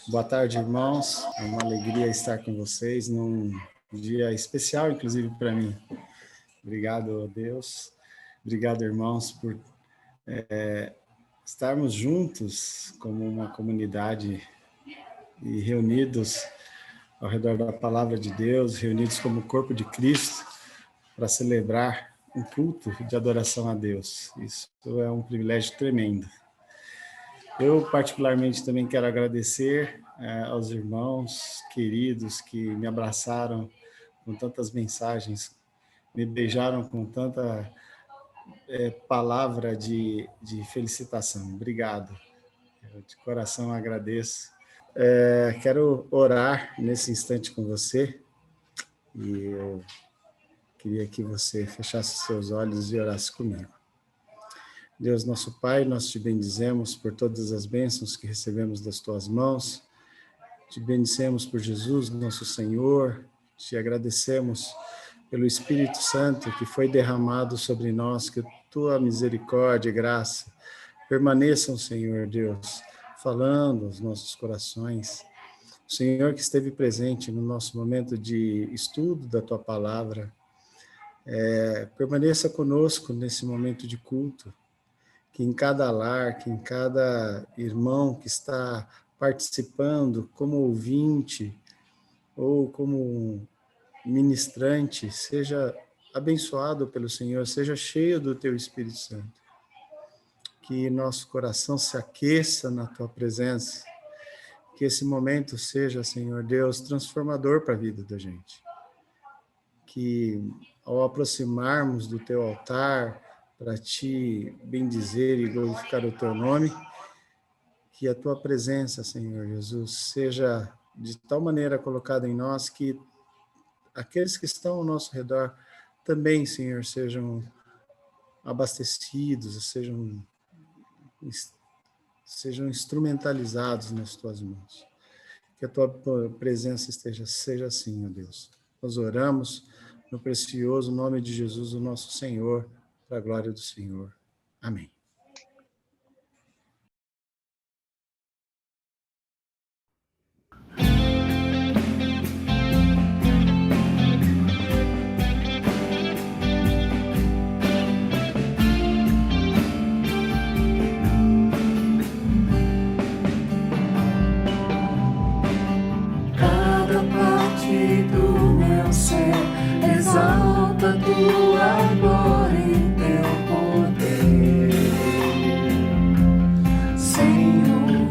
Boa tarde, irmãos. É uma alegria estar com vocês num dia especial, inclusive para mim. Obrigado, Deus. Obrigado, irmãos, por estarmos juntos como uma comunidade e reunidos ao redor da palavra de Deus, reunidos como corpo de Cristo para celebrar um culto de adoração a Deus. Isso é um privilégio tremendo. Eu, particularmente, também quero agradecer aos irmãos queridos que me abraçaram com tantas mensagens, me beijaram com tanta palavra de felicitação. Obrigado. Eu, de coração, agradeço. Quero orar nesse instante com você e eu queria que você fechasse seus olhos e orasse comigo. Deus, nosso Pai, nós te bendizemos por todas as bênçãos que recebemos das tuas mãos. Te bendicemos por Jesus, nosso Senhor. Te agradecemos pelo Espírito Santo que foi derramado sobre nós, que tua misericórdia e graça permaneçam, Senhor Deus, falando aos nossos corações. O Senhor que esteve presente no nosso momento de estudo da tua palavra, permaneça conosco nesse momento de culto, que em cada lar, que em cada irmão que está participando como ouvinte ou como ministrante, seja abençoado pelo Senhor, seja cheio do teu Espírito Santo. Que nosso coração se aqueça na tua presença, que esse momento seja, Senhor Deus, transformador para a vida da gente. Que ao aproximarmos do teu altar, para te bendizer e glorificar o teu nome, que a tua presença, Senhor Jesus, seja de tal maneira colocada em nós que aqueles que estão ao nosso redor também, Senhor, sejam abastecidos, sejam instrumentalizados nas tuas mãos. Que a tua presença seja assim, ó Deus. Nós oramos no precioso nome de Jesus, o nosso Senhor, para a glória do Senhor. Amém. Cada parte do meu ser exalta tua glória e teu poder, Senhor.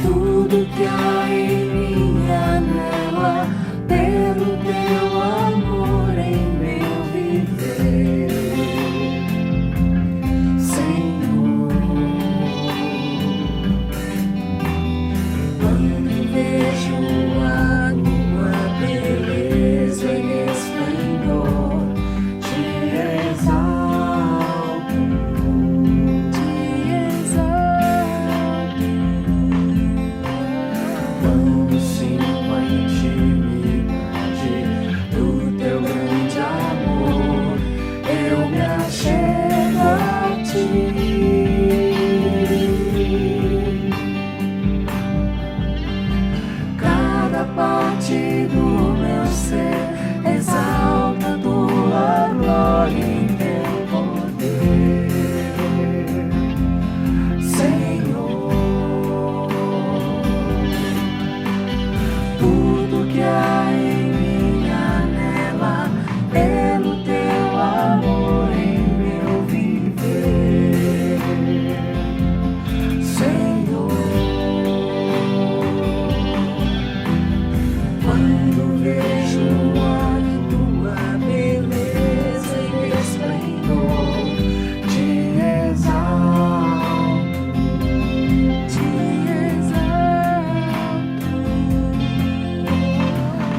Tudo que há em mim anela pelo teu amor em meu viver, Senhor. Quando vejo a tua beleza e esplendor, te exalto, te exalto. Quando sinto a intimidade do teu grande amor, eu me achego a ti. Cada parte do meu ser exalta tua glória e teu poder, Senhor. Tudo que há em mim anela pelo teu amor em meu viver, Senhor. Quando vejo a tua beleza e esplendor, te exalto, te exalto.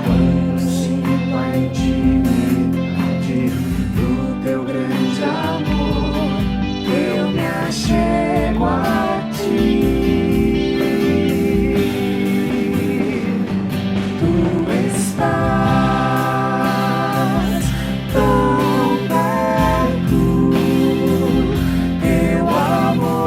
Quando sinto a intimidade do teu grande amor, eu me achego a ti. Tu estás tão perto, teu amor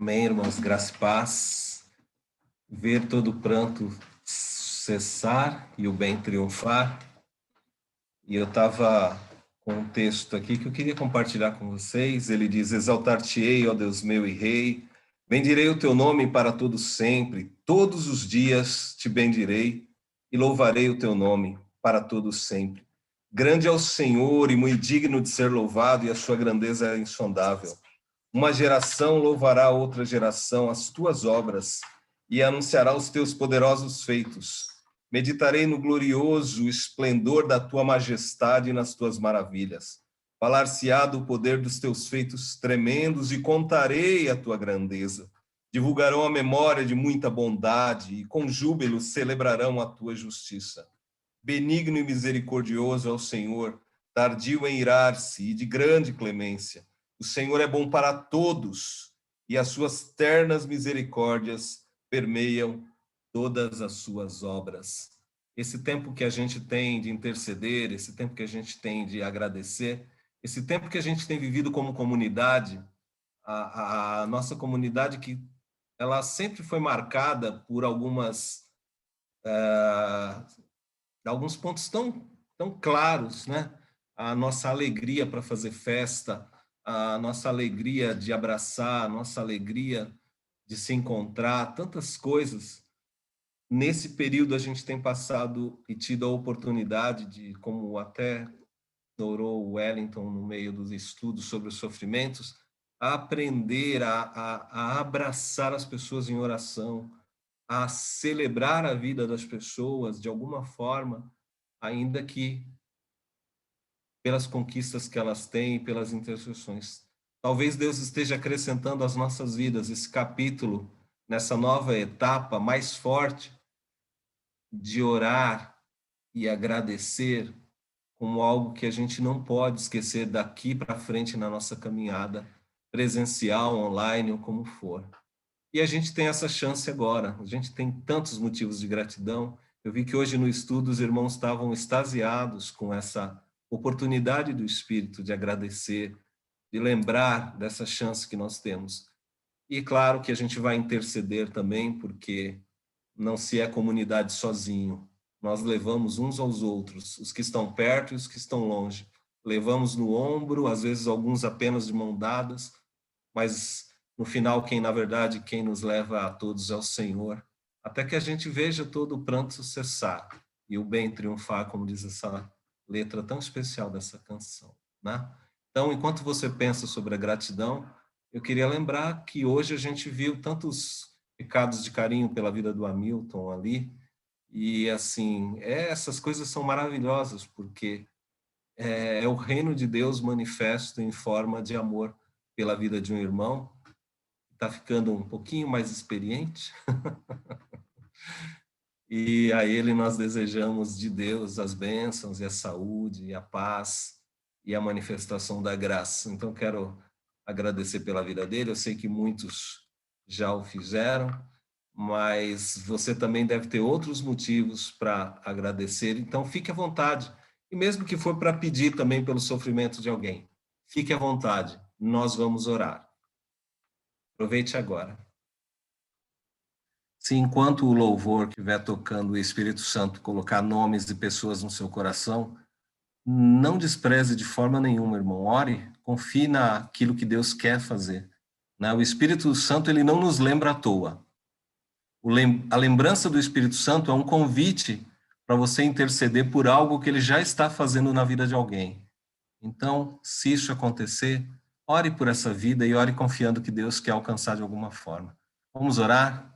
Amém, irmãos, graça e paz. Ver todo o pranto cessar e o bem triunfar. E eu estava com um texto aqui que eu queria compartilhar com vocês. Ele diz: exaltar-te-ei, ó Deus meu e Rei, bendirei o teu nome para todo sempre, todos os dias te bendirei e louvarei o teu nome para todo sempre. Grande é o Senhor e muito digno de ser louvado, e a sua grandeza é insondável. Uma geração louvará outra geração as tuas obras e anunciará os teus poderosos feitos. Meditarei no glorioso esplendor da tua majestade e nas tuas maravilhas. Falar-se-á do poder dos teus feitos tremendos e contarei a tua grandeza. Divulgarão a memória de muita bondade e com júbilo celebrarão a tua justiça. Benigno e misericordioso é o Senhor, tardio em irar-se e de grande clemência. O Senhor é bom para todos, e as suas ternas misericórdias permeiam todas as suas obras. Esse tempo que a gente tem de interceder, esse tempo que a gente tem de agradecer, esse tempo que a gente tem vivido como comunidade, a nossa comunidade que ela sempre foi marcada por alguns pontos tão claros, né? A nossa alegria para fazer festa, a nossa alegria de abraçar, a nossa alegria de se encontrar, tantas coisas. Nesse período a gente tem passado e tido a oportunidade de, como até orou o Wellington no meio dos estudos sobre os sofrimentos, a aprender a abraçar as pessoas em oração, a celebrar a vida das pessoas de alguma forma, ainda que pelas conquistas que elas têm, pelas intercessões. Talvez Deus esteja acrescentando às nossas vidas esse capítulo, nessa nova etapa mais forte, de orar e agradecer como algo que a gente não pode esquecer daqui para frente na nossa caminhada, presencial, online ou como for. E a gente tem essa chance agora, a gente tem tantos motivos de gratidão. Eu vi que hoje no estudo os irmãos estavam extasiados com essa oportunidade do Espírito de agradecer, de lembrar dessa chance que nós temos. E claro que a gente vai interceder também, porque não se é comunidade sozinho. Nós levamos uns aos outros, os que estão perto e os que estão longe. Levamos no ombro, às vezes alguns apenas de mão dadas, mas no final, quem nos leva a todos é o Senhor, até que a gente veja todo o pranto cessar e o bem triunfar, como diz essa letra tão especial dessa canção, né? Então, enquanto você pensa sobre a gratidão, eu queria lembrar que hoje a gente viu tantos recados de carinho pela vida do Hamilton ali, e assim, essas coisas são maravilhosas, porque é o reino de Deus manifesto em forma de amor pela vida de um irmão, está ficando um pouquinho mais experiente, e a ele nós desejamos de Deus as bênçãos e a saúde e a paz e a manifestação da graça. Então quero agradecer pela vida dele, eu sei que muitos já o fizeram, mas você também deve ter outros motivos para agradecer, então fique à vontade, e mesmo que for para pedir também pelo sofrimento de alguém, fique à vontade, nós vamos orar. Aproveite agora. Se enquanto o louvor estiver tocando, o Espírito Santo colocar nomes de pessoas no seu coração, não despreze de forma nenhuma, irmão. Ore, confie naquilo que Deus quer fazer. O Espírito Santo, ele não nos lembra à toa. A lembrança do Espírito Santo é um convite para você interceder por algo que ele já está fazendo na vida de alguém. Então, se isso acontecer, ore por essa vida e ore confiando que Deus quer alcançar de alguma forma. Vamos orar?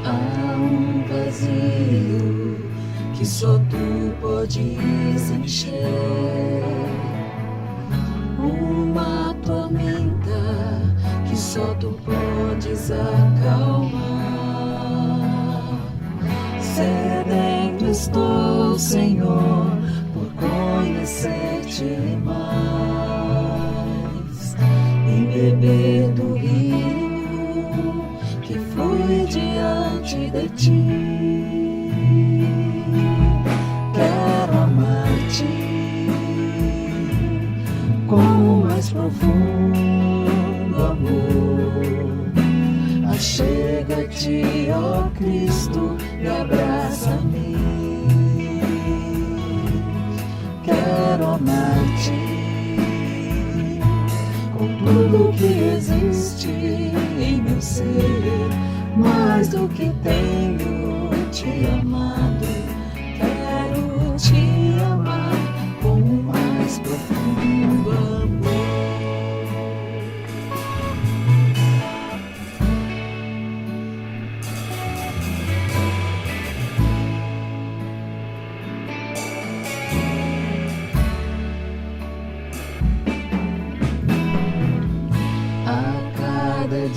Há um vazio que só tu podes encher, uma tormenta que só tu podes acalmar. Sedento estou, Senhor, por conhecer-te mais. beber do rio que flui diante de ti. Quero amar-te com o mais profundo amor. Achega-te, ó Cristo, e abraça-me. Quero amar-te com tudo que existe em meu ser, mais do que tenho te amado. Quero te amar com o mais profundo amor.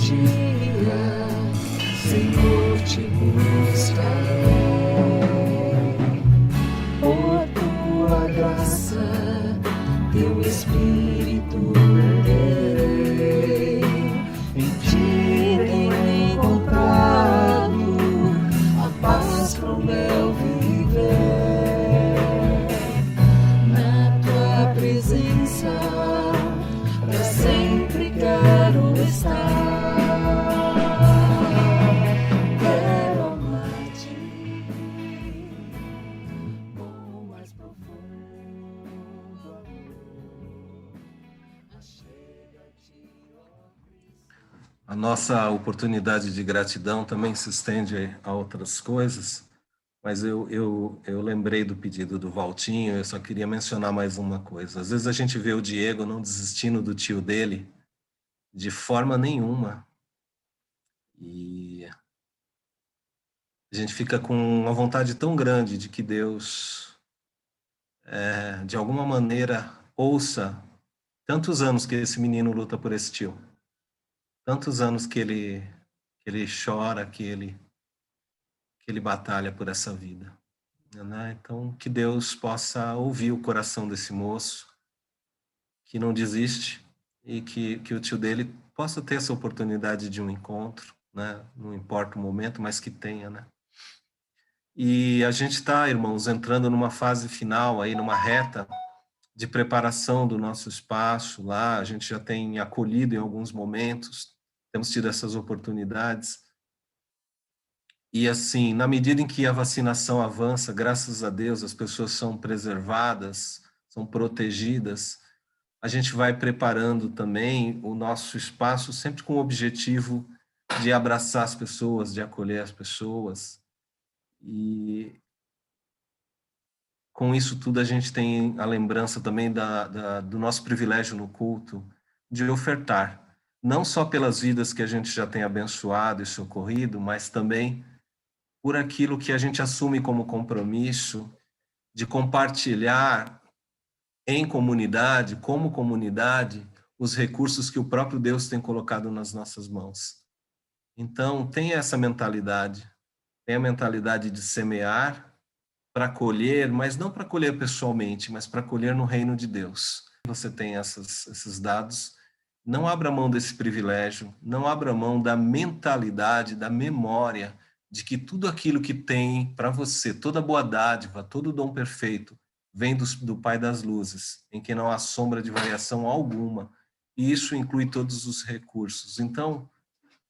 Dia, Senhor, te buscarei, por tua graça, teu Espírito terei. Em ti tenho encontrado a paz pro meu viver. Na tua presença, pra sempre quero estar. A nossa oportunidade de gratidão também se estende a outras coisas, mas eu lembrei do pedido do Valtinho, eu só queria mencionar mais uma coisa. Às vezes a gente vê o Diego não desistindo do tio dele de forma nenhuma, e a gente fica com uma vontade tão grande de que Deus, de alguma maneira, ouça tantos anos que esse menino luta por esse tio. Tantos anos que ele chora, que ele batalha por essa vida, né? Então, que Deus possa ouvir o coração desse moço, que não desiste, e que o tio dele possa ter essa oportunidade de um encontro, né? Não importa o momento, mas que tenha, né? E a gente está, irmãos, entrando numa fase final, aí numa reta de preparação do nosso espaço lá. A gente já tem acolhido em alguns momentos, temos tido essas oportunidades. E assim, na medida em que a vacinação avança, graças a Deus, as pessoas são preservadas, são protegidas, a gente vai preparando também o nosso espaço sempre com o objetivo de abraçar as pessoas, de acolher as pessoas. E com isso tudo a gente tem a lembrança também do nosso privilégio no culto de ofertar. Não só pelas vidas que a gente já tem abençoado e socorrido, mas também por aquilo que a gente assume como compromisso de compartilhar em comunidade, como comunidade, os recursos que o próprio Deus tem colocado nas nossas mãos. Então, tenha essa mentalidade. Tenha a mentalidade de semear para colher, mas não para colher pessoalmente, mas para colher no reino de Deus. Você tem esses dados. Não abra mão desse privilégio, não abra mão da mentalidade, da memória de que tudo aquilo que tem para você, toda boa dádiva, todo dom perfeito, vem do Pai das Luzes, em que não há sombra de variação alguma, e isso inclui todos os recursos. Então,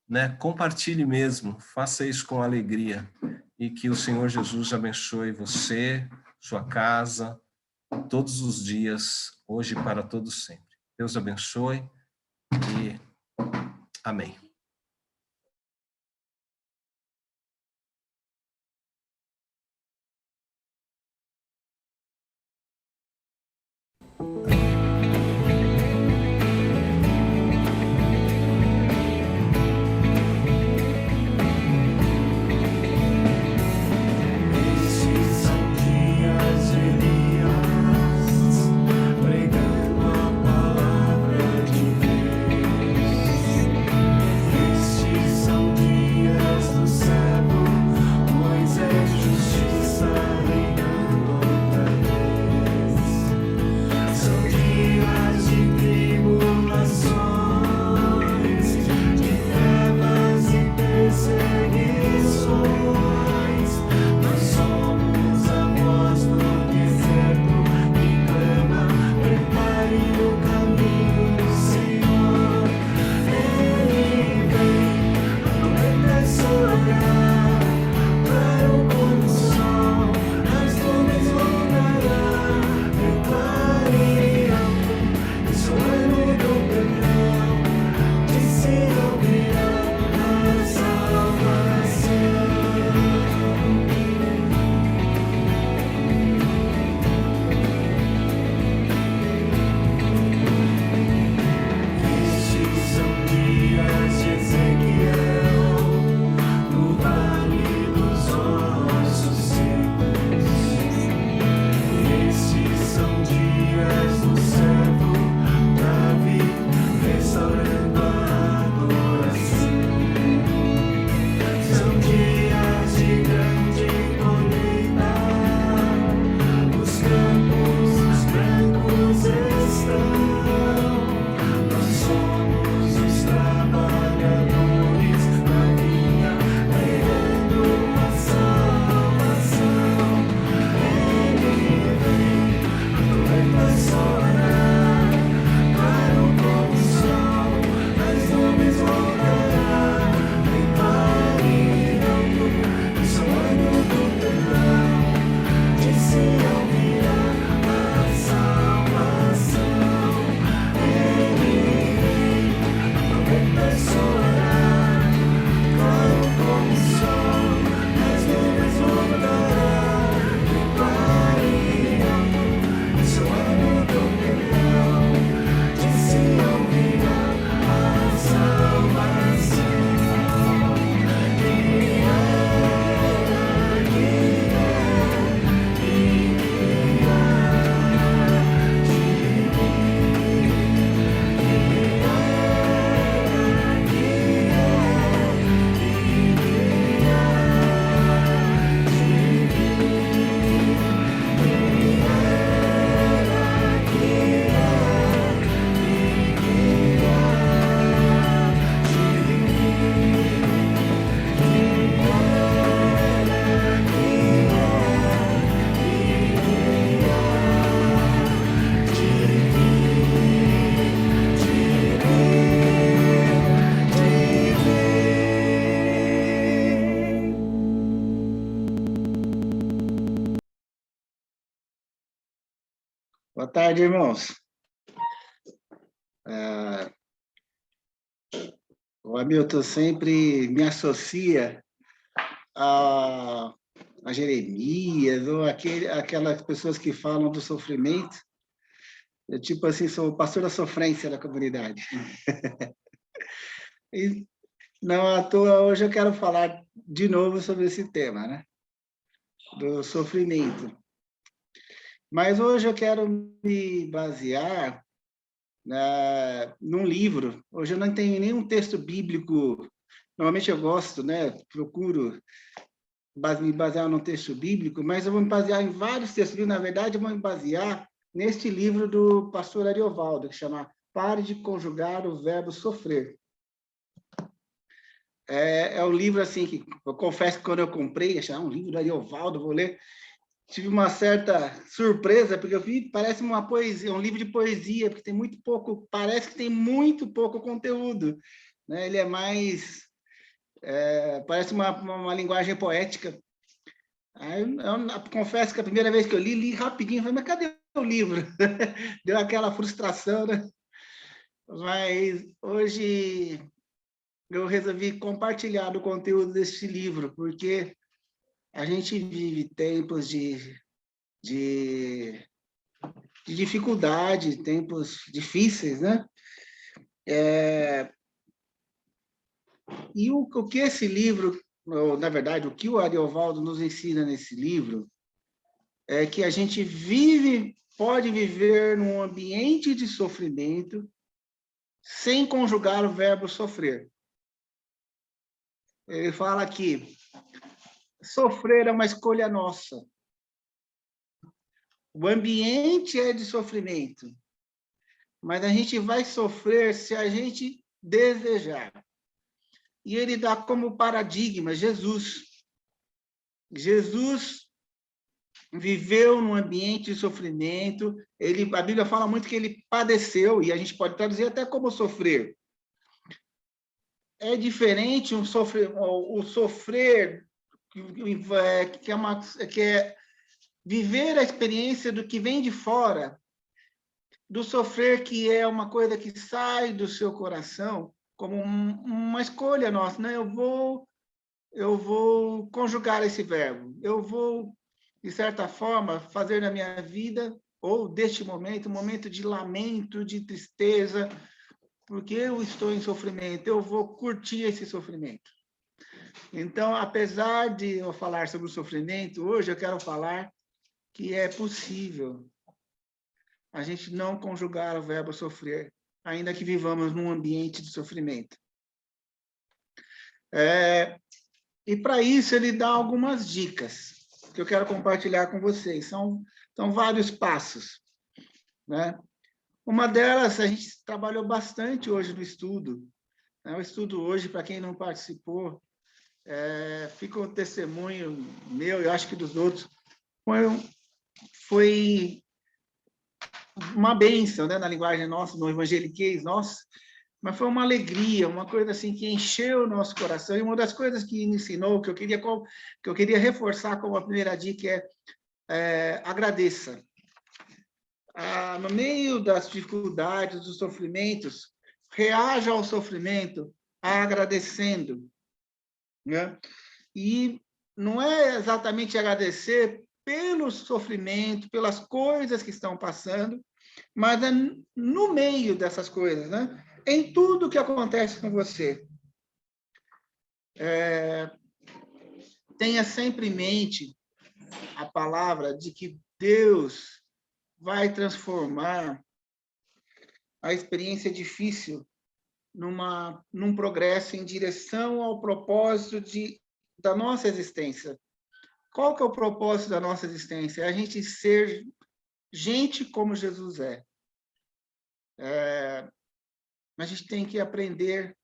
né, compartilhe mesmo, faça isso com alegria, e que o Senhor Jesus abençoe você, sua casa, todos os dias, hoje e para todos sempre. Deus abençoe. E amém. Pregando a palavra de Deus. Boa tarde, irmãos. O Hamilton sempre me associa a Jeremias, ou aquelas pessoas que falam do sofrimento. Eu, tipo assim, sou o pastor da sofrência da comunidade. E não à toa, hoje eu quero falar de novo sobre esse tema, né? Do sofrimento. Mas hoje eu quero me basear num livro. Hoje eu não tenho nenhum texto bíblico. Normalmente eu gosto, né? Procuro me basear num texto bíblico, mas eu vou me basear em vários textos bíblicos. Na verdade, eu vou me basear neste livro do pastor Ariovaldo, que chama Pare de Conjugar o Verbo Sofrer. É um livro assim que eu confesso que quando eu comprei, achei um livro do Ariovaldo, vou ler. Tive uma certa surpresa, porque eu vi, parece uma poesia, um livro de poesia, porque tem muito pouco, parece que tem muito pouco conteúdo, né? Ele é mais, parece uma linguagem poética. Aí eu confesso que a primeira vez que eu li rapidinho, falei, mas cadê o livro? Deu aquela frustração, né? Mas hoje eu resolvi compartilhar o conteúdo desse livro, porque a gente vive tempos de dificuldade, tempos difíceis, né? E o que esse livro, ou, na verdade, o que o Ariovaldo nos ensina nesse livro, é que a gente pode viver num ambiente de sofrimento sem conjugar o verbo sofrer. Ele fala que sofrer é uma escolha nossa. O ambiente é de sofrimento, mas a gente vai sofrer se a gente desejar. E ele dá como paradigma Jesus. Jesus viveu num ambiente de sofrimento. A Bíblia fala muito que ele padeceu, e a gente pode traduzir até como sofrer. É diferente o sofrer que é viver a experiência do que vem de fora, do sofrer que é uma coisa que sai do seu coração, como uma escolha nossa, né? Eu vou conjugar esse verbo, eu vou, de certa forma, fazer na minha vida, ou deste momento, um momento de lamento, de tristeza, porque eu estou em sofrimento, eu vou curtir esse sofrimento. Então, apesar de eu falar sobre o sofrimento, hoje eu quero falar que é possível a gente não conjugar o verbo sofrer, ainda que vivamos num ambiente de sofrimento. E para isso ele dá algumas dicas que eu quero compartilhar com vocês. São vários passos, né? Uma delas, a gente trabalhou bastante hoje no estudo. O estudo hoje, para quem não participou, fica um testemunho meu, eu acho que dos outros, foi uma bênção, né, na linguagem nossa, no evangeliquez nosso, mas foi uma alegria, uma coisa assim que encheu o nosso coração. E uma das coisas que me ensinou, que eu queria reforçar como a primeira dica agradeça. No meio das dificuldades, dos sofrimentos, reaja ao sofrimento agradecendo, né? E não é exatamente agradecer pelo sofrimento, pelas coisas que estão passando, mas é no meio dessas coisas, né? Em tudo que acontece com você. Tenha sempre em mente a palavra de que Deus vai transformar a experiência difícil num progresso em direção ao propósito da nossa existência. Qual que é o propósito da nossa existência? É a gente ser gente como Jesus é. A gente tem que aprender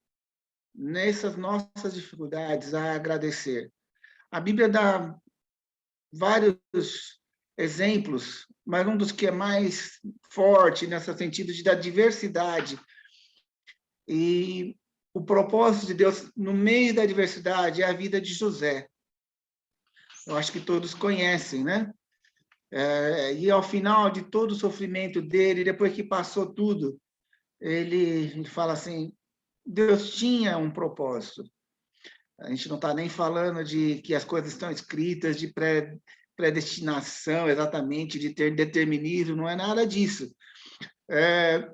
nessas nossas dificuldades a agradecer. A Bíblia dá vários exemplos, mas um dos que é mais forte nesse sentido da diversidade. E o propósito de Deus no meio da diversidade é a vida de José. Eu acho que todos conhecem, né? E ao final de todo o sofrimento dele, depois que passou tudo, ele fala assim, Deus tinha um propósito. A gente não está nem falando de que as coisas estão escritas, de predestinação, exatamente, de ter determinismo, não é nada disso.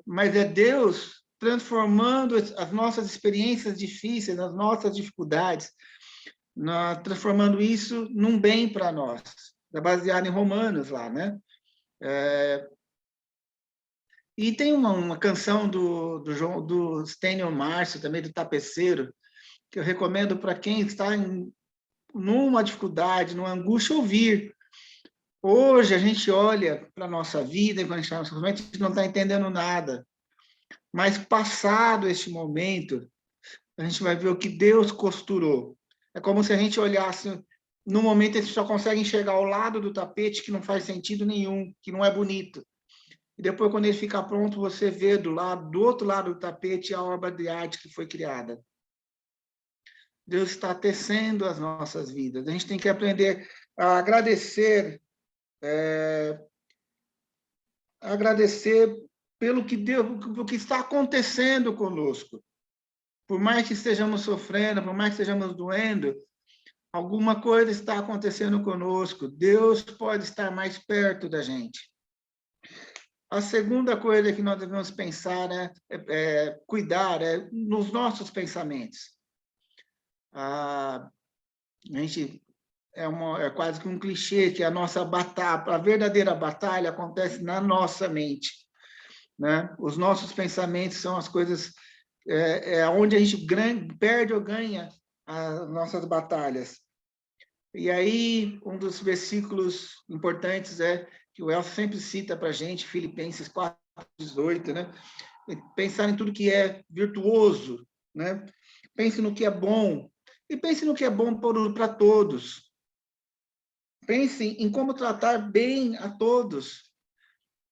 Mas é Deus transformando as nossas experiências difíceis, as nossas dificuldades, transformando isso num bem para nós. É baseado em Romanos lá, né? E tem uma canção do Stênio Márcio, também do Tapeceiro, que eu recomendo para quem está numa dificuldade, numa angústia, ouvir. Hoje a gente olha para a nossa vida, quando a gente está no sofrimento, a gente não está entendendo nada. Mas passado este momento, a gente vai ver o que Deus costurou. É como se a gente olhasse, no momento a gente só consegue enxergar o lado do tapete que não faz sentido nenhum, que não é bonito. E depois, quando ele ficar pronto, você vê do outro lado do tapete a obra de arte que foi criada. Deus está tecendo as nossas vidas. A gente tem que aprender a agradecer, pelo que Deus, o que está acontecendo conosco. Por mais que estejamos sofrendo, por mais que estejamos doendo, alguma coisa está acontecendo conosco. Deus pode estar mais perto da gente. A segunda coisa que nós devemos pensar, cuidar, nos nossos pensamentos. A gente é quase que um clichê que a nossa batalha, a verdadeira batalha acontece na nossa mente, né? Os nossos pensamentos são as coisas onde a gente perde ou ganha as nossas batalhas. E aí, um dos versículos importantes que o Elcio sempre cita para a gente, Filipenses 4:18, né? Pensar em tudo que é virtuoso, né? Pense no que é bom, e pense no que é bom para todos. Pense em como tratar bem a todos.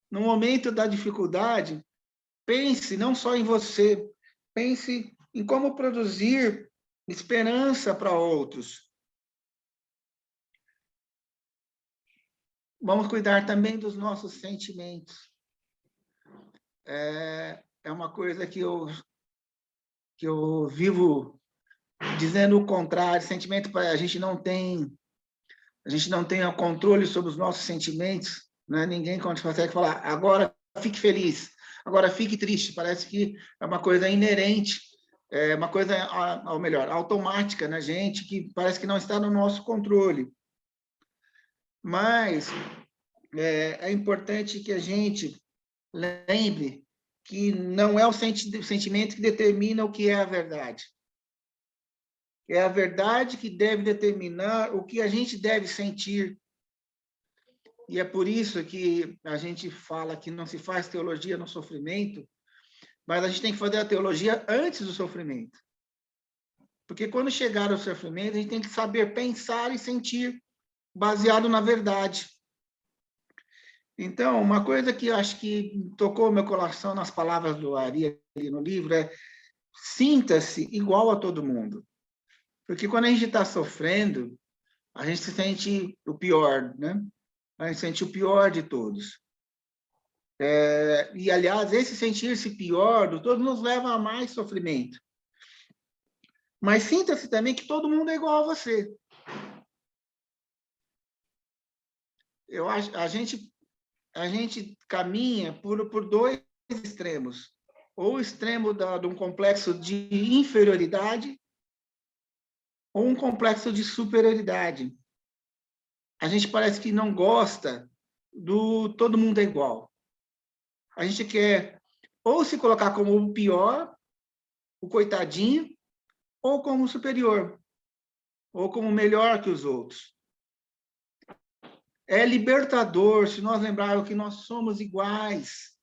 No momento da dificuldade, pense não só em você, pense em como produzir esperança para outros. Vamos cuidar também dos nossos sentimentos. É uma coisa que eu vivo dizendo o contrário. Sentimento, a gente não tem o controle sobre os nossos sentimentos, né? Ninguém consegue falar, agora fique feliz, agora fique triste. Parece que é uma coisa inerente, é uma coisa, ou melhor, automática na gente, que parece que não está no nosso controle. Mas é importante que a gente lembre que não é o sentimento que determina o que é a verdade. É a verdade que deve determinar o que a gente deve sentir. E é por isso que a gente fala que não se faz teologia no sofrimento, mas a gente tem que fazer a teologia antes do sofrimento. Porque quando chegar ao sofrimento, a gente tem que saber pensar e sentir baseado na verdade. Então, uma coisa que eu acho que tocou meu coração nas palavras do Ari no livro é: sinta-se igual a todo mundo. Porque quando a gente está sofrendo, a gente se sente o pior, né? A gente sente o pior de todos. E, aliás, esse sentir-se pior de todos nos leva a mais sofrimento. Mas sinta-se também que todo mundo é igual a você. Eu acho, a gente caminha por dois extremos. Ou o extremo de um complexo de inferioridade, ou um complexo de superioridade. A gente parece que não gosta do todo mundo é igual. A gente quer ou se colocar como o pior, o coitadinho, ou como o superior, ou como melhor que os outros. É libertador se nós lembrarmos que nós somos iguais.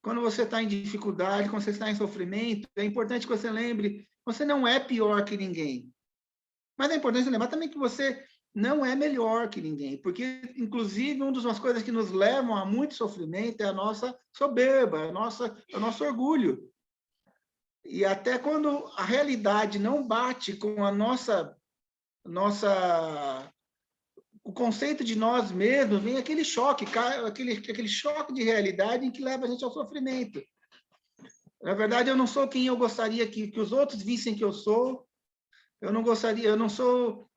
Quando você está em dificuldade, quando você está em sofrimento, é importante que você lembre, você não é pior que ninguém. Mas é importante lembrar também que você não é melhor que ninguém, porque, inclusive, uma das coisas que nos levam a muito sofrimento é a nossa soberba, o nosso orgulho. E até quando a realidade não bate com a o conceito de nós mesmos, vem aquele choque, aquele choque de realidade em que leva a gente ao sofrimento. Na verdade, eu não sou quem eu gostaria que os outros vissem que eu sou. Eu não sou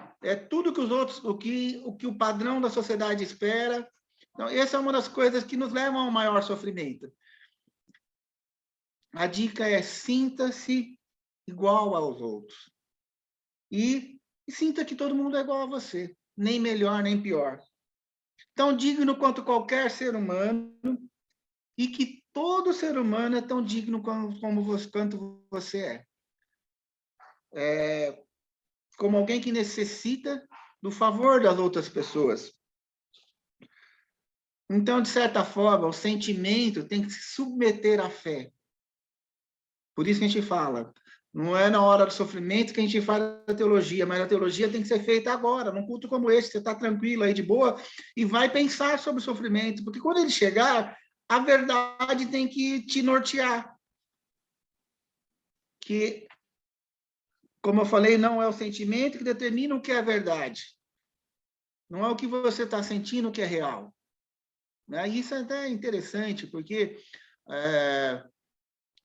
tudo que os outros, o que o padrão da sociedade espera. Então, essa é uma das coisas que nos levam ao maior sofrimento. A dica é sinta-se igual aos outros. E sinta que todo mundo é igual a você, nem melhor, nem pior. Tão digno quanto qualquer ser humano, e que todo ser humano é tão digno quanto você é. Como alguém que necessita do favor das outras pessoas. Então, de certa forma, o sentimento tem que se submeter à fé. Por isso que a gente fala, não é na hora do sofrimento que a gente faz a teologia, mas a teologia tem que ser feita agora, num culto como esse, você está tranquilo aí de boa, e vai pensar sobre o sofrimento, porque quando ele chegar, a verdade tem que te nortear. Que, como eu falei, não é o sentimento que determina o que é verdade. Não é o que você está sentindo que é real. Isso é até interessante, porque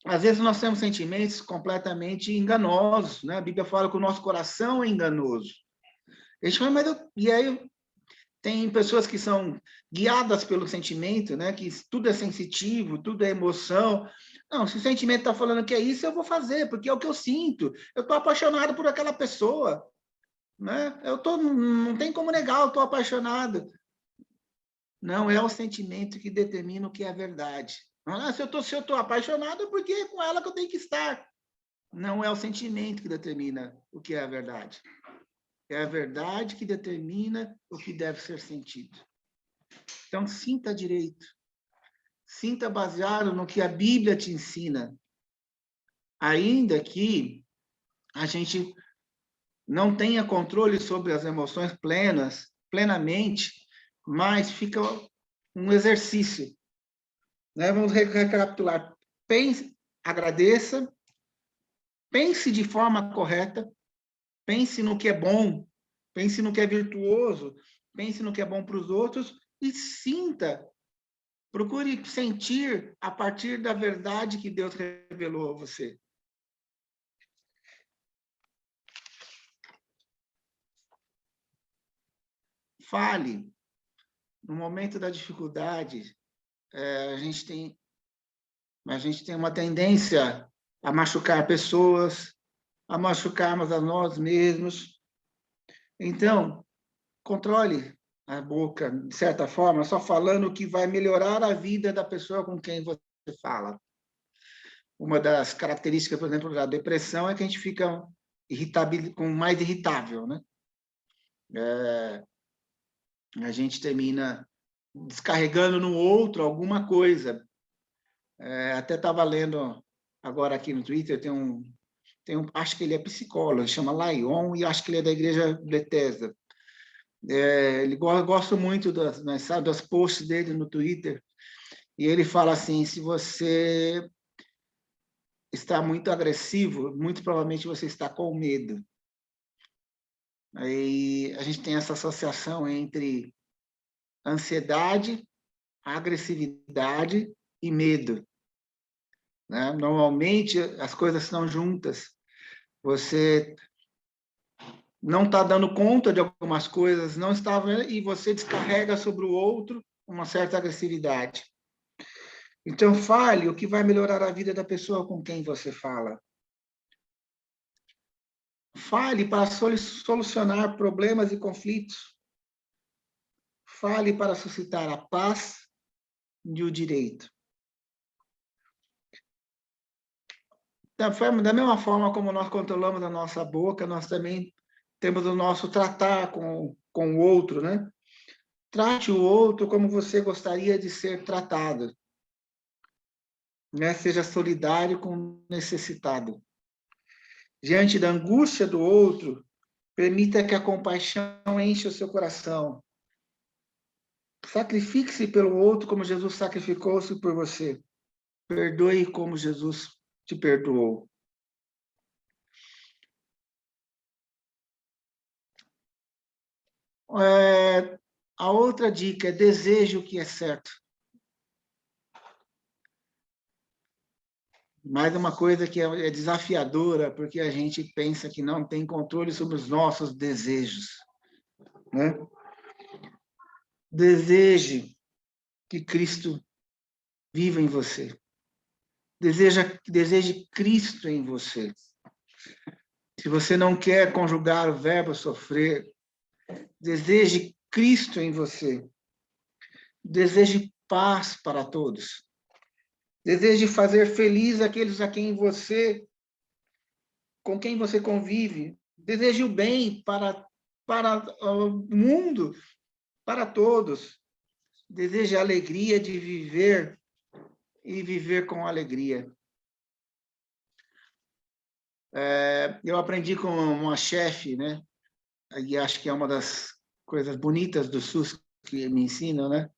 às vezes nós temos sentimentos completamente enganosos, né? A Bíblia fala que o nosso coração é enganoso. A gente fala, e aí tem pessoas que são guiadas pelo sentimento, né? Que tudo é sensitivo, tudo é emoção. Não, se o sentimento está falando que é isso, eu vou fazer, porque é o que eu sinto. Eu estou apaixonado por aquela pessoa, né? Não tem como negar, eu estou apaixonado. Não é o sentimento que determina o que é a verdade. Se eu estou apaixonado, é porque é com ela que eu tenho que estar. Não é o sentimento que determina o que é a verdade. É a verdade que determina o que deve ser sentido. Então, sinta direito. Sinta baseado no que a Bíblia te ensina. Ainda que a gente não tenha controle sobre as emoções plenamente, mas fica um exercício. Né? Vamos recapitular. Pense, agradeça, pense de forma correta, pense no que é bom, pense no que é virtuoso, pense no que é bom para os outros e sinta, procure sentir a partir da verdade que Deus revelou a você. Fale. No momento da dificuldade, a gente tem uma tendência a machucar pessoas, a machucarmos a nós mesmos. Então, controle a boca, de certa forma, só falando o que vai melhorar a vida da pessoa com quem você fala. Uma das características, por exemplo, da depressão é que a gente fica mais irritável, né? A gente termina descarregando no outro alguma coisa. Até estava lendo agora aqui no Twitter, acho que ele é psicólogo, chama Lyon, e acho que ele é da igreja Bethesda. Gosto muito das posts dele no Twitter, e ele fala assim, se você está muito agressivo, muito provavelmente você está com medo. Aí a gente tem essa associação entre ansiedade, agressividade e medo. Né? Normalmente, as coisas estão juntas. Você não está dando conta de algumas coisas, não estava, e você descarrega sobre o outro uma certa agressividade. Então, fale o que vai melhorar a vida da pessoa com quem você fala. Fale para solucionar problemas e conflitos. Fale para suscitar a paz e o direito. Da mesma forma como nós controlamos a nossa boca, nós também temos o nosso tratar com o outro, né? Trate o outro como você gostaria de ser tratado. Né? Seja solidário com o necessitado. Diante da angústia do outro, permita que a compaixão encha o seu coração. Sacrifique-se pelo outro como Jesus sacrificou-se por você. Perdoe como Jesus te perdoou. A outra dica é deseje o que é certo. Mais uma coisa que é desafiadora, porque a gente pensa que não tem controle sobre os nossos desejos. Né? Deseje que Cristo viva em você. Deseje Cristo em você. Se você não quer conjugar o verbo sofrer, deseje Cristo em você. Deseje paz para todos. Deseje fazer feliz aqueles com quem você convive. Deseje o bem para o mundo, para todos. Deseje a alegria de viver e viver com alegria. Eu aprendi com uma chefe, né? E acho que é uma das coisas bonitas do SUS que me ensinam, né?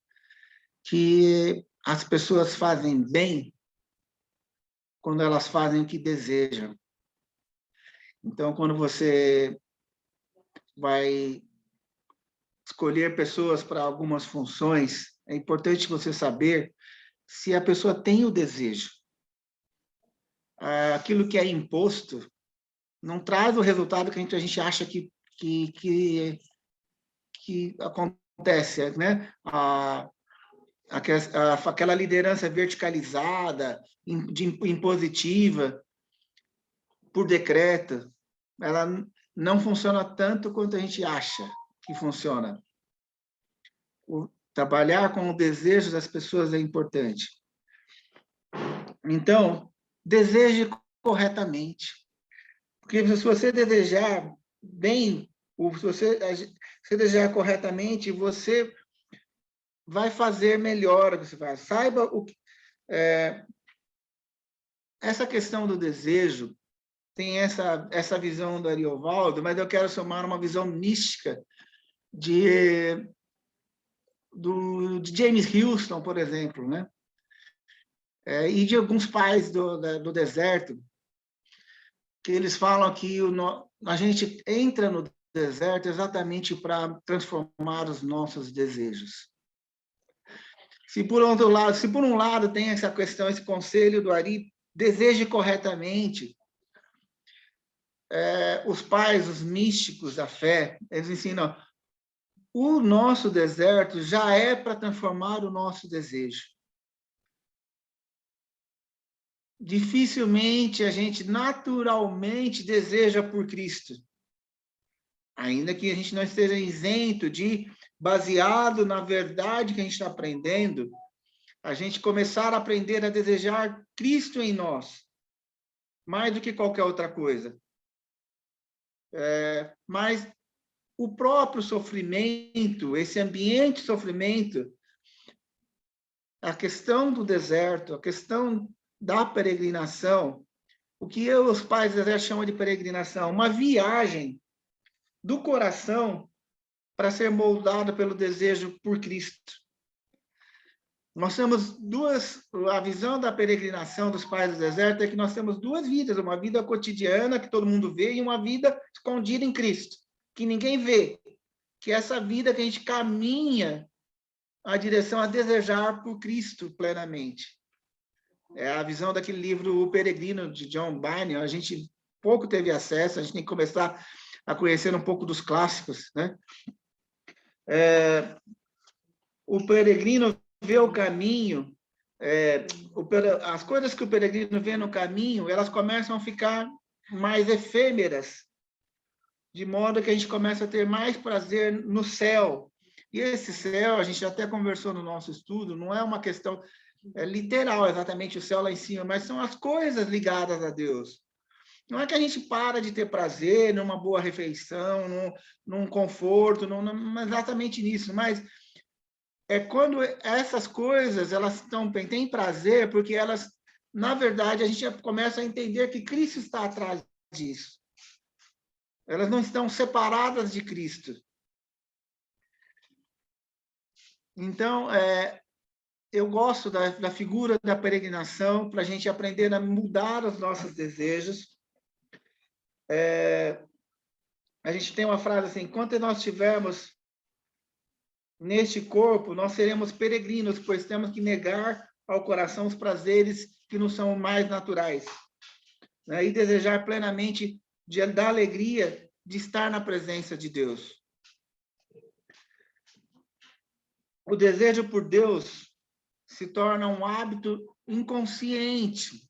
Que as pessoas fazem bem quando elas fazem o que desejam. Então, quando você vai escolher pessoas para algumas funções, é importante você saber se a pessoa tem o desejo. Aquilo que é imposto não traz o resultado que a gente acha que acontece, né? Aquela liderança verticalizada, impositiva, por decreto, ela não funciona tanto quanto a gente acha que funciona. Trabalhar com o desejo das pessoas é importante. Então, deseje corretamente. Porque se você desejar bem, se você desejar corretamente, você vai fazer melhor o que você faz. Saiba o que... essa questão do desejo tem essa visão do Ariovaldo, mas eu quero somar uma visão mística de James Houston, por exemplo, né? E de alguns pais do deserto, que eles falam que a gente entra no deserto exatamente para transformar os nossos desejos. Se por um lado tem essa questão, esse conselho do Ari, deseje corretamente. Os pais, os místicos da fé, eles ensinam, o nosso deserto já é para transformar o nosso desejo. Dificilmente a gente naturalmente deseja por Cristo. Ainda que a gente não esteja isento de, baseado na verdade que a gente está aprendendo, a gente começar a aprender a desejar Cristo em nós, mais do que qualquer outra coisa. Mas o próprio sofrimento, esse ambiente de sofrimento, a questão do deserto, a questão da peregrinação, o que os pais do deserto chamam de peregrinação, uma viagem do coração para ser moldado pelo desejo por Cristo. Nós temos a visão da peregrinação dos pais do deserto é que nós temos duas vidas, uma vida cotidiana que todo mundo vê e uma vida escondida em Cristo, que ninguém vê, que é essa vida que a gente caminha a direção a desejar por Cristo plenamente. É a visão daquele livro O Peregrino, de John Bunyan. A gente pouco teve acesso, a gente tem que começar a conhecer um pouco dos clássicos, né? O peregrino vê o caminho, as coisas que o peregrino vê no caminho, elas começam a ficar mais efêmeras, de modo que a gente começa a ter mais prazer no céu. E esse céu, a gente até conversou no nosso estudo, não é uma questão literal, exatamente o céu lá em cima, mas são as coisas ligadas a Deus. Não é que a gente para de ter prazer numa boa refeição, num conforto, não exatamente nisso, mas é quando essas coisas elas têm prazer, porque elas, na verdade, a gente começa a entender que Cristo está atrás disso. Elas não estão separadas de Cristo. Então, eu gosto da figura da peregrinação para a gente aprender a mudar os nossos desejos. A gente tem uma frase assim: enquanto nós estivermos neste corpo, nós seremos peregrinos, pois temos que negar ao coração os prazeres que nos são mais naturais, né? E desejar plenamente da alegria de estar na presença de Deus. O desejo por Deus se torna um hábito inconsciente,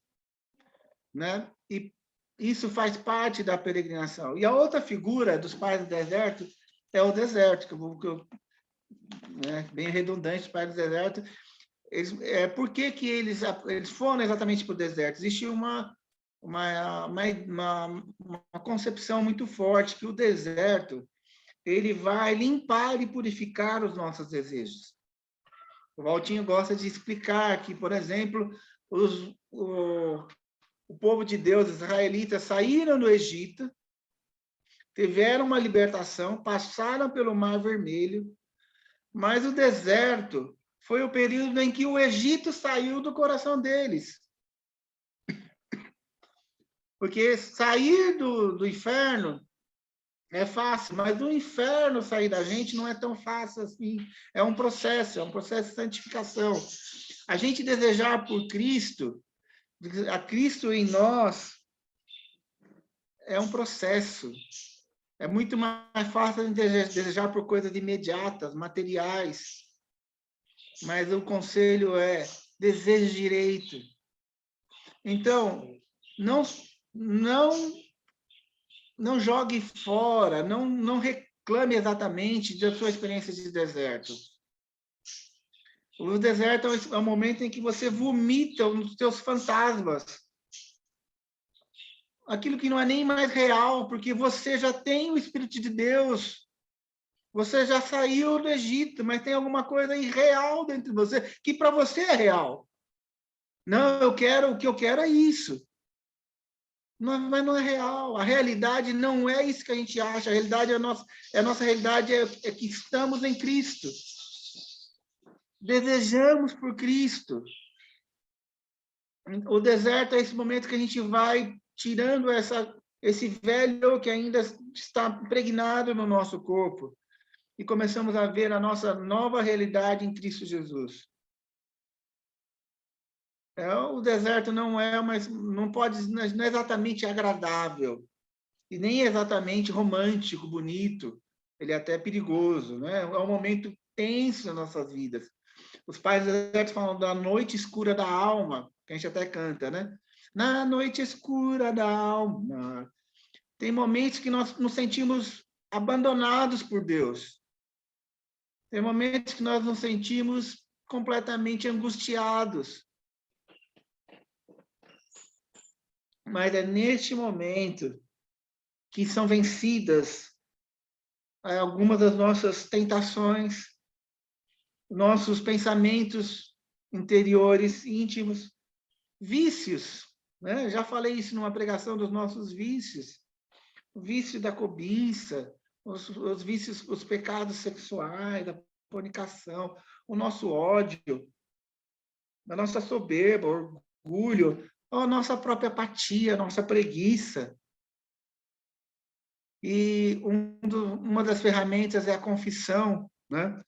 né? E isso faz parte da peregrinação. E a outra figura dos pais do deserto é o deserto, bem redundante, os pais do deserto. Por que eles foram exatamente para o deserto? Existe uma concepção muito forte que o deserto ele vai limpar e purificar os nossos desejos. O Valtinho gosta de explicar que, por exemplo, o povo de Deus, os israelitas, saíram do Egito, tiveram uma libertação, passaram pelo Mar Vermelho, mas o deserto foi o período em que o Egito saiu do coração deles. Porque sair do inferno é fácil, mas do inferno sair da gente não é tão fácil assim. É um processo de santificação. A gente desejar por Cristo, a Cristo em nós, é um processo. É muito mais fácil desejar por coisas imediatas, materiais. Mas o conselho é: deseje direito. Então, não jogue fora, não reclame exatamente da sua experiência de deserto. O deserto é o momento em que você vomita os seus fantasmas. Aquilo que não é nem mais real, porque você já tem o Espírito de Deus. Você já saiu do Egito, mas tem alguma coisa irreal dentro de você, que para você é real. Não, o que eu quero é isso. Mas não é real. A realidade não é isso que a gente acha. A realidade a nossa realidade é que estamos em Cristo. Desejamos por Cristo. O deserto é esse momento que a gente vai tirando esse velho que ainda está impregnado no nosso corpo e começamos a ver a nossa nova realidade em Cristo Jesus. O deserto não é exatamente agradável e nem exatamente romântico, bonito. Ele é até perigoso, né? É um momento tenso nas nossas vidas. Os pais do deserto falam da noite escura da alma, que a gente até canta, né? Na noite escura da alma. Tem momentos que nós nos sentimos abandonados por Deus. Tem momentos que nós nos sentimos completamente angustiados. Mas é neste momento que são vencidas algumas das nossas tentações, nossos pensamentos interiores, íntimos, vícios, né? Já falei isso numa pregação dos nossos vícios. O vício da cobiça, os vícios, os pecados sexuais, da fornicação, o nosso ódio, a nossa soberba, orgulho, a nossa própria apatia, a nossa preguiça. E uma das ferramentas é a confissão, né?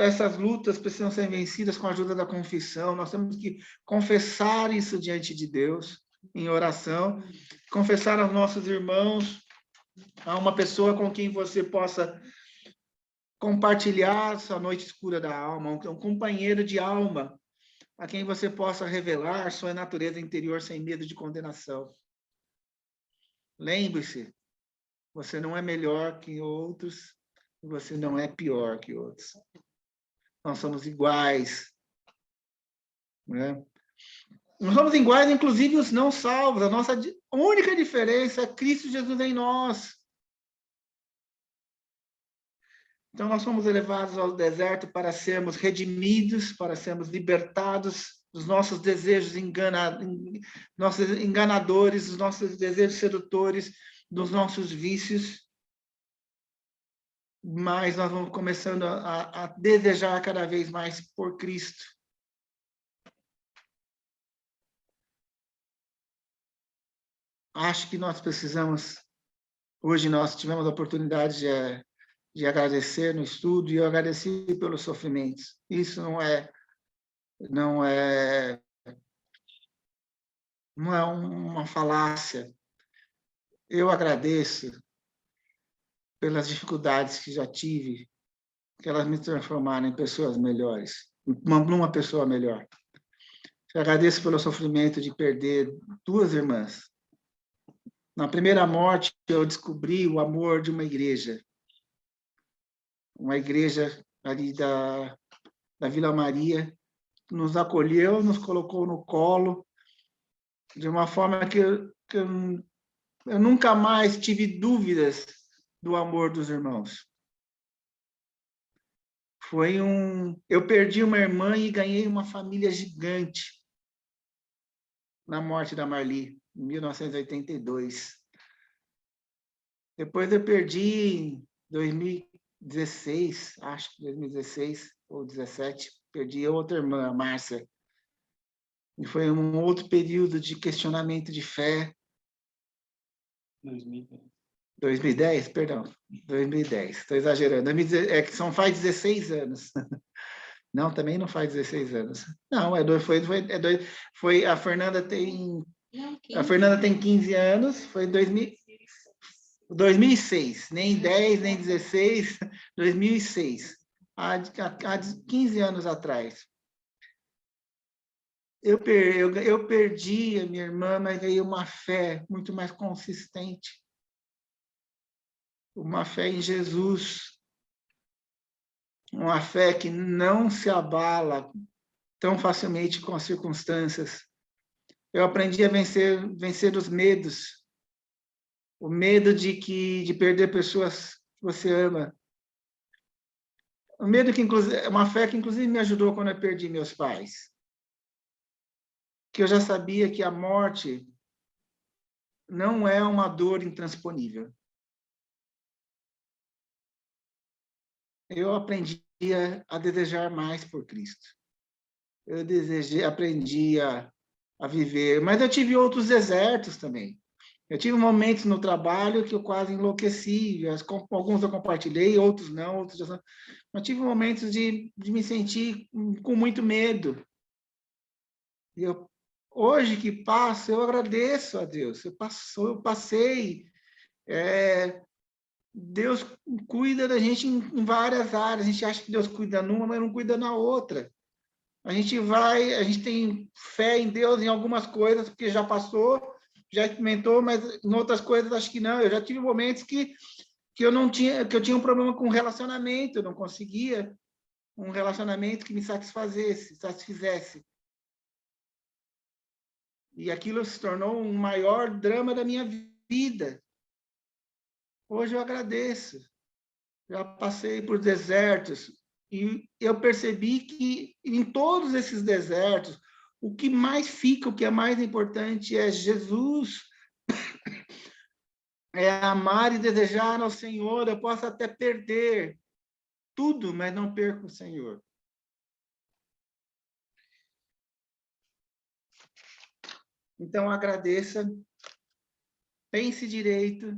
Essas lutas precisam ser vencidas com a ajuda da confissão. Nós temos que confessar isso diante de Deus, em oração. confessar aos nossos irmãos, a uma pessoa com quem você possa compartilhar essa noite escura da alma, um companheiro de alma, a quem você possa revelar sua natureza interior sem medo de condenação. Lembre-se, você não é melhor que outros, você não é pior que outros. Nós somos iguais, né? Nós somos iguais, inclusive os não salvos. A nossa única diferença é Cristo Jesus em nós. Então, nós fomos elevados ao deserto para sermos redimidos, para sermos libertados dos nossos desejos nossos enganadores, dos nossos desejos sedutores, dos nossos vícios. Mas nós vamos começando a desejar cada vez mais por Cristo. Acho que nós precisamos, hoje nós tivemos a oportunidade de agradecer no estudo, e eu agradeci pelos sofrimentos. Isso não é uma falácia. Eu agradeço pelas dificuldades que já tive, que elas me transformaram em pessoas melhores, numa pessoa melhor. Eu agradeço pelo sofrimento de perder 2 irmãs. Na primeira morte, eu descobri o amor de uma igreja ali da Vila Maria, que nos acolheu, nos colocou no colo, de uma forma que eu nunca mais tive dúvidas do amor dos irmãos. Eu perdi uma irmã e ganhei uma família gigante na morte da Marli, em 1982. Depois eu perdi em 2016, acho que 2016 ou 2017, perdi outra irmã, a Márcia. E foi um outro período de questionamento de fé. 2010, perdão. 2010, estou exagerando. Faz 16 anos. Não, também não faz 16 anos. Não, a Fernanda tem... A Fernanda tem 15 anos, foi em 2006, nem 10, nem 16, 2006, há 15 anos atrás. Eu perdi a minha irmã, mas ganhei uma fé muito mais consistente, uma fé em Jesus, uma fé que não se abala tão facilmente com as circunstâncias. Eu aprendi a vencer os medos, o medo de perder pessoas que você ama. O medo uma fé que inclusive me ajudou quando eu perdi meus pais. Que eu já sabia que a morte não é uma dor intransponível. Eu aprendi a desejar mais por Cristo. Aprendi a viver, mas eu tive outros desertos também. Eu tive momentos no trabalho que eu quase enlouqueci, alguns eu compartilhei, outros não, mas tive momentos de me sentir com muito medo. E hoje que passo, eu agradeço a Deus. Eu passei. Deus cuida da gente em várias áreas. A gente acha que Deus cuida numa, mas não cuida na outra. A gente tem fé em Deus em algumas coisas, porque já passou, já experimentou, mas em outras coisas acho que não. Eu já tive momentos que eu tinha um problema com relacionamento, eu não conseguia um relacionamento que me satisfizesse. E aquilo se tornou um maior drama da minha vida. Hoje eu agradeço. Já passei por desertos e eu percebi que em todos esses desertos, o que mais fica, o que é mais importante é Jesus. É amar e desejar ao Senhor. Eu posso até perder tudo, mas não perco o Senhor. Então, agradeça, pense direito,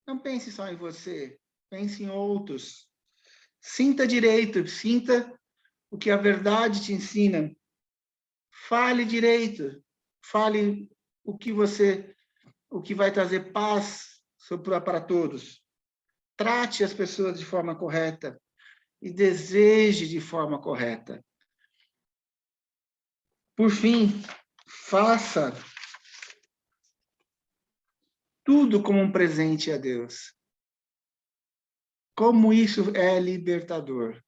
não pense só em você, pense em outros. Sinta direito, sinta o que a verdade te ensina. Fale direito, fale o que você o que vai trazer paz para todos. Trate as pessoas de forma correta e deseje de forma correta. Por fim, faça tudo como um presente a Deus. Como isso é libertador.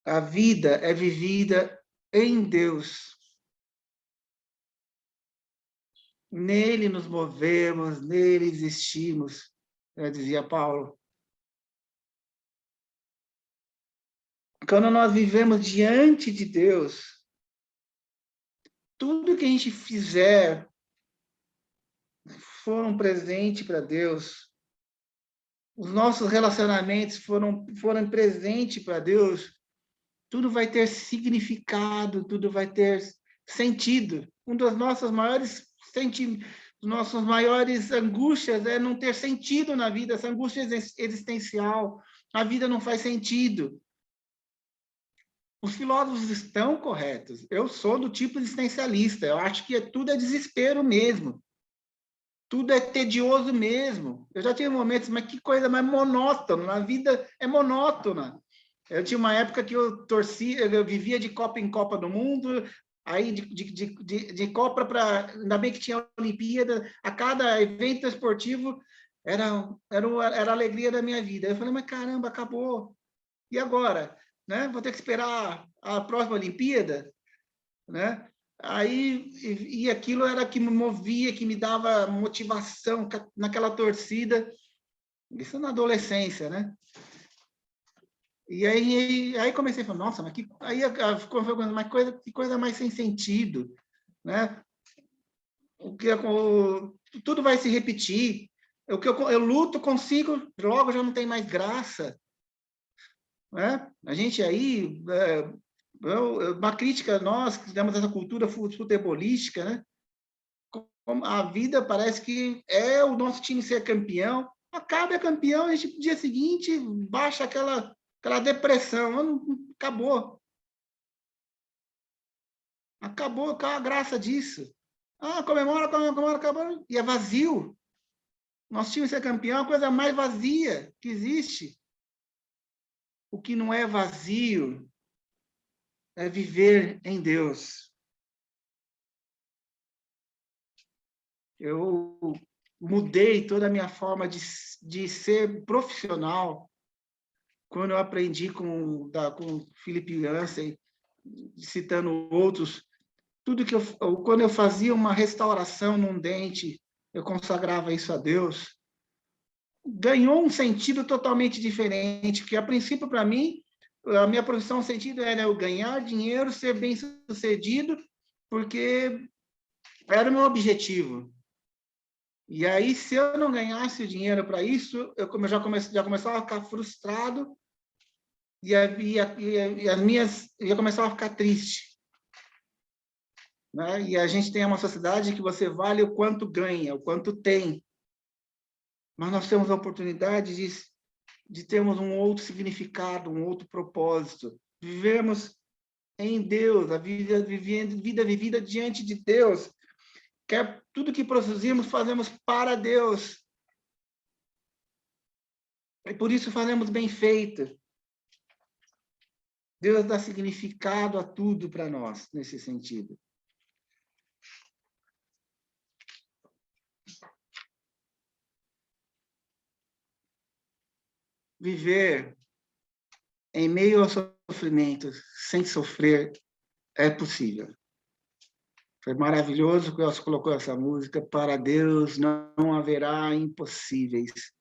A vida é vivida em Deus. Nele nos movemos, nele existimos, dizia Paulo. Quando nós vivemos diante de Deus, tudo que a gente fizer for um presente para Deus. Os nossos relacionamentos foram presente para Deus. Tudo vai ter significado, tudo vai ter sentido. Uma das nossas maiores angústias é não ter sentido na vida, essa angústia existencial. A vida não faz sentido. Os filósofos estão corretos. Eu sou do tipo existencialista. Eu acho que tudo é desespero mesmo. Tudo é tedioso mesmo. Eu já tive momentos, mas que coisa mais monótona. A vida é monótona. Eu tinha uma época que eu vivia de Copa em Copa do Mundo, aí de Copa para... Ainda bem que tinha Olimpíada, a cada evento esportivo era a alegria da minha vida. Eu falei, mas caramba, acabou. E agora? Né? Vou ter que esperar a próxima Olimpíada? Né? Aí, e aquilo era que me movia, que me dava motivação naquela torcida. Isso na adolescência, né? E aí comecei a falar, nossa, mas que coisa mais sem sentido, né? Tudo vai se repetir. O que eu luto, consigo, logo já não tem mais graça. Né? A gente aí, uma crítica, nós que temos essa cultura futebolística, né? A vida parece que é o nosso time ser campeão, acaba é campeão, a gente no dia seguinte baixa aquela depressão, acabou. Acabou, qual a graça disso? Comemora, acabou, e é vazio. Nosso time ser campeão é a coisa mais vazia que existe. O que não é vazio é viver em Deus. Eu mudei toda a minha forma de ser profissional quando eu aprendi com Philip Yancey, citando outros. Quando eu fazia uma restauração num dente, eu consagrava isso a Deus. Ganhou um sentido totalmente diferente, que a princípio, para mim, a minha profissão, o sentido era eu ganhar dinheiro, ser bem-sucedido, porque era o meu objetivo. E aí, se eu não ganhasse o dinheiro para isso, eu já começava a ficar frustrado e ia começar a ficar triste. Né? E a gente tem uma sociedade que você vale o quanto ganha, o quanto tem. Mas nós temos a oportunidade de termos um outro significado, um outro propósito. Vivemos em Deus, a vida vivida diante de Deus. Tudo que produzimos, fazemos para Deus. E por isso fazemos bem feito. Deus dá significado a tudo para nós, nesse sentido. Viver em meio ao sofrimento, sem sofrer, é possível. Foi maravilhoso que você colocou essa música. Para Deus não haverá impossíveis.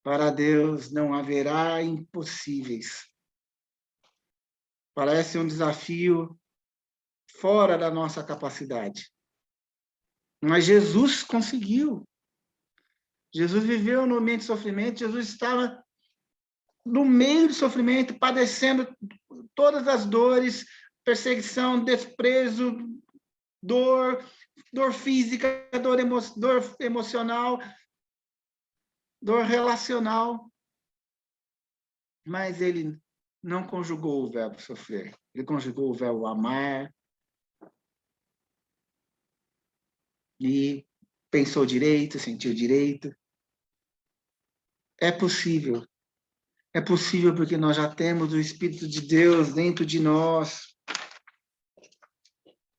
Para Deus não haverá impossíveis. Parece um desafio fora da nossa capacidade. Mas Jesus conseguiu. Jesus viveu no meio de sofrimento, Jesus estava no meio do sofrimento, padecendo todas as dores, perseguição, desprezo, dor física, dor emocional, dor relacional. Mas ele não conjugou o verbo sofrer, ele conjugou o verbo amar. E pensou direito, sentiu direito. É possível. É possível porque nós já temos o Espírito de Deus dentro de nós.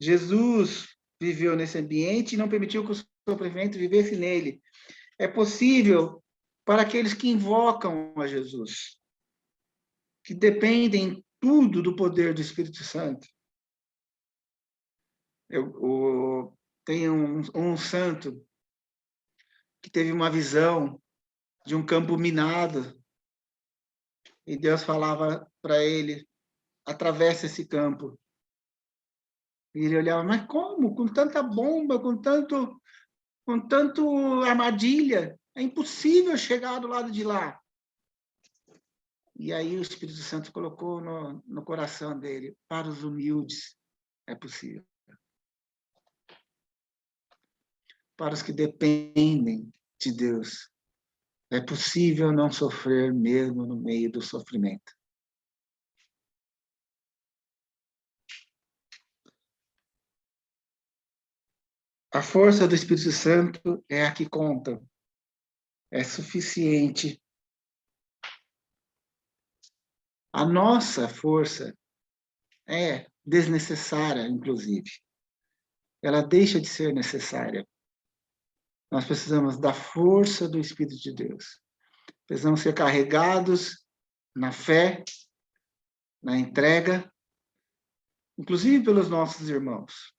Jesus viveu nesse ambiente e não permitiu que o sofrimento vivesse nele. É possível para aqueles que invocam a Jesus, que dependem tudo do poder do Espírito Santo. Tem um santo que teve uma visão de um campo minado e Deus falava para ele: atravessa esse campo. E ele olhava: mas como? Com tanta bomba, com tanto armadilha, é impossível chegar do lado de lá. E aí o Espírito Santo colocou no coração dele: para os humildes é possível. Para os que dependem de Deus, é possível não sofrer mesmo no meio do sofrimento. A força do Espírito Santo é a que conta. É suficiente. A nossa força é desnecessária, inclusive. Ela deixa de ser necessária. Nós precisamos da força do Espírito de Deus. Precisamos ser carregados na fé, na entrega, inclusive pelos nossos irmãos.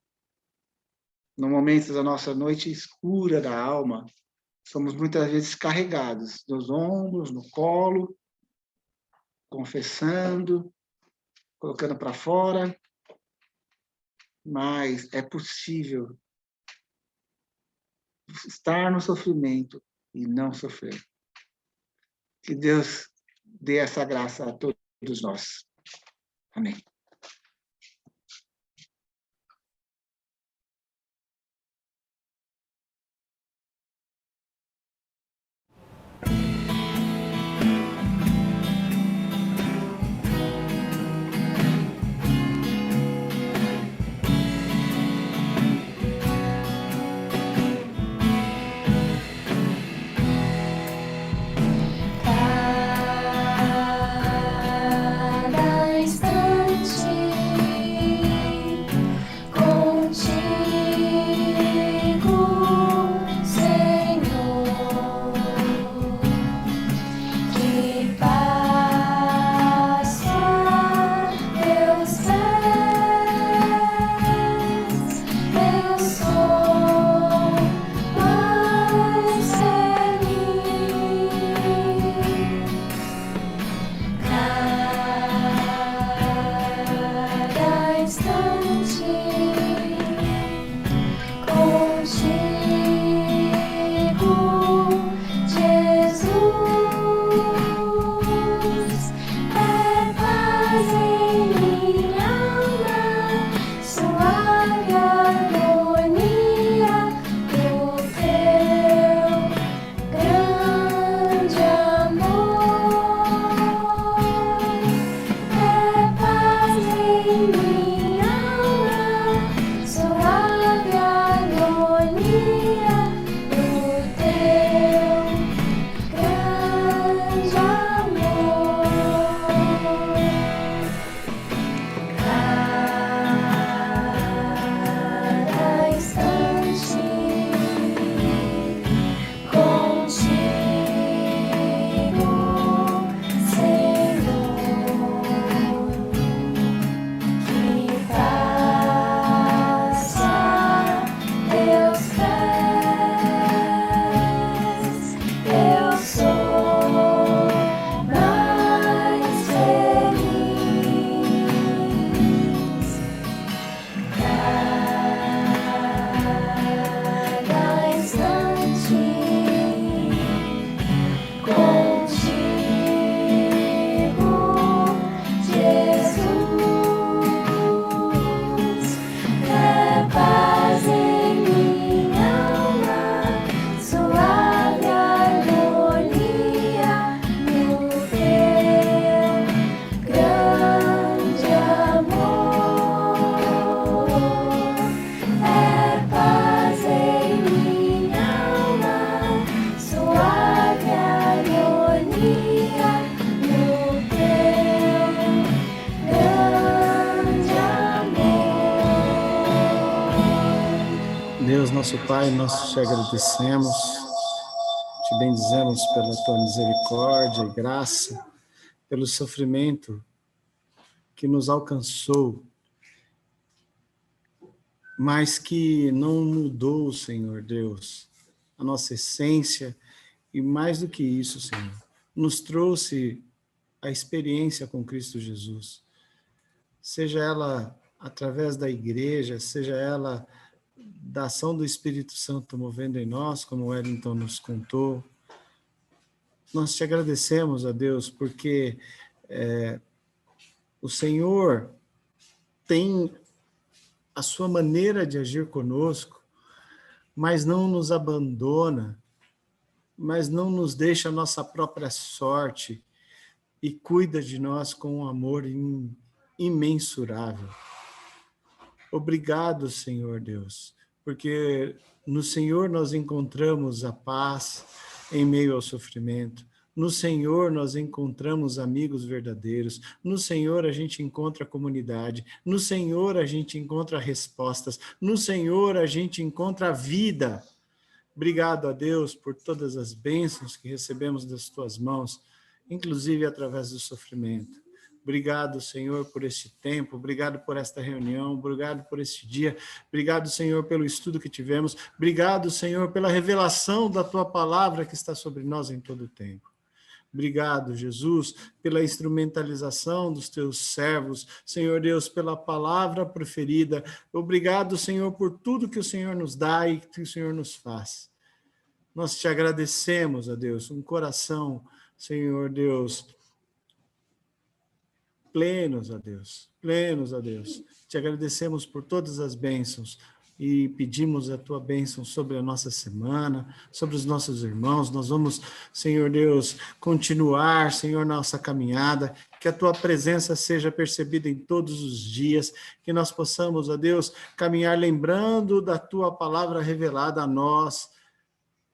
No momento da nossa noite escura da alma, somos muitas vezes carregados nos ombros, no colo, confessando, colocando para fora, mas é possível estar no sofrimento e não sofrer. Que Deus dê essa graça a todos nós. Amém. Cada instante Pai, nós te agradecemos, te bendizemos pela tua misericórdia e graça, pelo sofrimento que nos alcançou, mas que não mudou, Senhor Deus, a nossa essência, e mais do que isso, Senhor, nos trouxe a experiência com Cristo Jesus, seja ela através da igreja, seja ela da ação do Espírito Santo movendo em nós, como o Wellington nos contou. Nós te agradecemos, a Deus, porque o Senhor tem a sua maneira de agir conosco, mas não nos abandona, mas não nos deixa a nossa própria sorte e cuida de nós com um amor imensurável. Obrigado, Senhor Deus, porque no Senhor nós encontramos a paz em meio ao sofrimento. No Senhor nós encontramos amigos verdadeiros. No Senhor a gente encontra comunidade. No Senhor a gente encontra respostas. No Senhor a gente encontra vida. Obrigado a Deus por todas as bênçãos que recebemos das tuas mãos, inclusive através do sofrimento. Obrigado, Senhor, por este tempo, obrigado por esta reunião, obrigado por este dia, obrigado, Senhor, pelo estudo que tivemos, obrigado, Senhor, pela revelação da tua palavra que está sobre nós em todo o tempo. Obrigado, Jesus, pela instrumentalização dos teus servos, Senhor Deus, pela palavra preferida. Obrigado, Senhor, por tudo que o Senhor nos dá e que o Senhor nos faz. Nós te agradecemos, a Deus, um coração, Senhor Deus, plenos a Deus, plenos a Deus. Te agradecemos por todas as bênçãos e pedimos a tua bênção sobre a nossa semana, sobre os nossos irmãos. Nós vamos, Senhor Deus, continuar, Senhor, nossa caminhada, que a tua presença seja percebida em todos os dias, que nós possamos, ó Deus, caminhar lembrando da tua palavra revelada a nós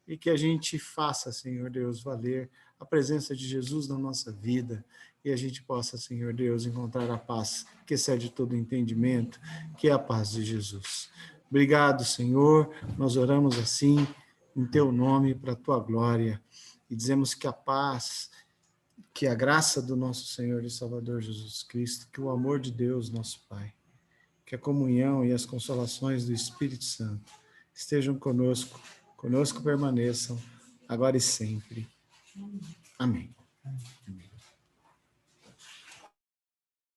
e que a gente faça, Senhor Deus, valer a presença de Jesus na nossa vida e a gente possa, Senhor Deus, encontrar a paz que excede todo entendimento, que é a paz de Jesus. Obrigado, Senhor, nós oramos assim, em teu nome, para a tua glória, e dizemos que a paz, que a graça do nosso Senhor e Salvador Jesus Cristo, que o amor de Deus, nosso Pai, que a comunhão e as consolações do Espírito Santo estejam conosco permaneçam, agora e sempre. Amém.